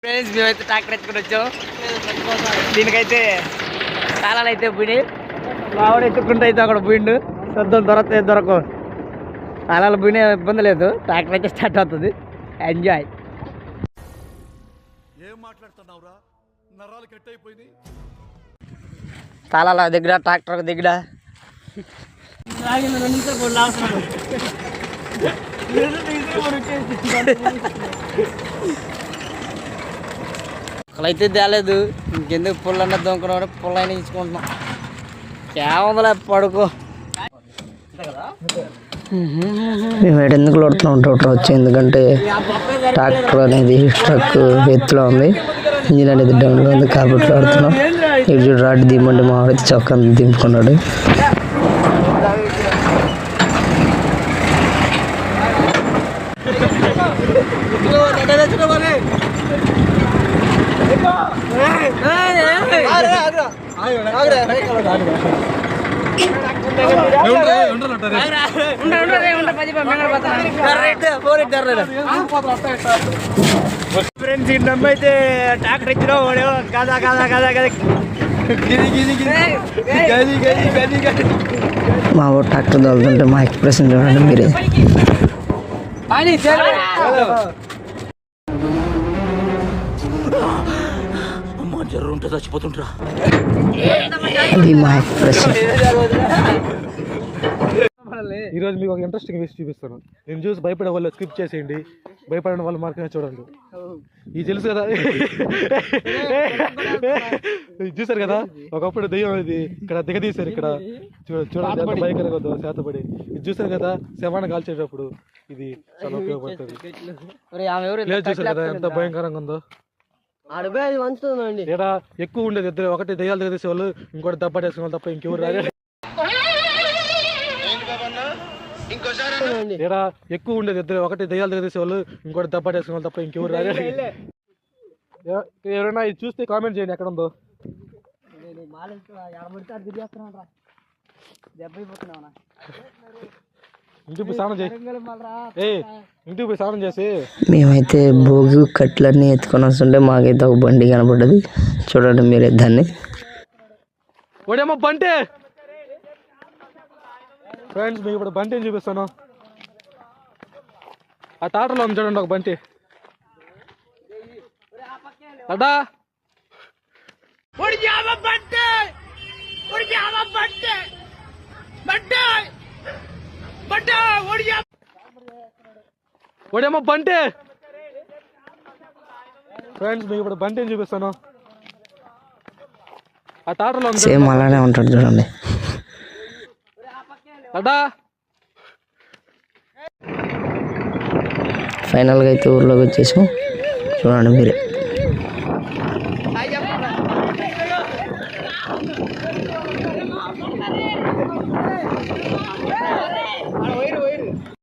Friends మేమైతే tractor ఎత్తుకుని వచ్చాం. దీనికైతే తాళాలు అయితే పోయినాయి. మావాడు ఎత్తుకుంటే అయితే అక్కడ పోయిండు. సొంతం దొరకవు. తాళాలు పోయినా ఇబ్బంది లేదు. ట్రాక్టర్ అయితే స్టార్ట్ అవుతుంది. ఎంజాయ్. తాళాల దగ్గర ట్రాక్టర్ దగ్గర అయితే తేలేదు. ఇంకెందుకు పుల్లన్న దొంగకున్నాడు. పుల్లైన ఇచ్చుకుంటున్నాం. కేవలం పడుకో. మేము ఎందుకు కొడుతున్నాం ట్రాక్టర్ వచ్చి, ఎందుకంటే ట్రాక్టర్ అనేది ట్రక్ ఎత్తులో ఉంది, ఇంజిన్ అనేది డౌన్లో ఉంది కాబట్టి ఆడుతున్నాం. ఇటు రాడ్ దిమ్మంటే మా వాడు చొక్కా దింపుకున్నాడు. ఫ్రెండ్స్ ఈ నమ్మ అయితే ట్రాక్టర్ ఇచ్చినా కాదా కాదా కాదా కదా. మా వాడు ట్రాక్టర్ తోలుతుంటే మా ఎక్స్ప్రెషన్ చూడండి మీరే. చచ్చిపోతుంటా అది మా ఎక్స్ప్రెషన్. ఈరోజు మీకు ఒక ఇంట్రెస్టింగ్ విషయం చూపిస్తాను. నేను చూసి భయపడే వాళ్ళు స్కిప్ చేసేయండి, భయపడిన వాళ్ళు మాత్రమే చూడండి. ఇది తెలుసు కదా, చూసారు కదా ఒకప్పుడు దెయ్యం ఇది ఇక్కడ దిగదీశారు. ఇక్కడ చూడండి ఎంత భయంకరంగా ఉందో శాతపడి. ఇది చూసారు కదా శవాన్ని కాల్చేటప్పుడు. ఇది చాలా ఉపయోగపడుతుంది. లేదు చూసారు కదా ఎంత భయంకరంగా ఉందో. ఇక్కడ ఎక్కువ ఉండేది ఇద్దరు, ఒకటి దెయ్యాలు దిగదీసే వాళ్ళు, ఇంకోటి దెబ్బటేసుకునే వాళ్ళు తప్ప ఇంకెవరు రాలేదు. ఇక్కడ ఎక్కువ ఉండేది ఇద్దరు, ఒకటి దెయ్యాలు దిగదీసే వాళ్ళు, ఇంకోటి దెబ్బటేసుకునే వాళ్ళు తప్ప ఇంకెవరు రాలేదు. ఎవరైనా ఇది చూస్తే కామెంట్ చేయండి ఎక్కడ ఉందో. ఇంటికి పోయి స్నానం చేసి మేమైతే భోగి కట్లన్నీ ఎత్తుకొని వస్తుంటే మాకైతే ఒక బండి కనపడ్డది. చూడండి మీరే దాన్ని. ఓడేమో బంటే. ఫ్రెండ్స్ మీకు ఇప్పుడు బంటి చూపిస్తాను. ఆ టాటర్లో ఉంది చూడండి ఒక బంటి. అడ్డా ఓడేమో బంటే. ఫ్రెండ్స్ మీకు ఇప్పుడు బంటి చూపిస్తాను. ఆ టాటర్లో సేమ్ అలానే ఉంటాడు చూడండి. అడ్డా ఫైనల్గా అయితే ఊర్లోకి వచ్చేసాం. చూడండి మీరే.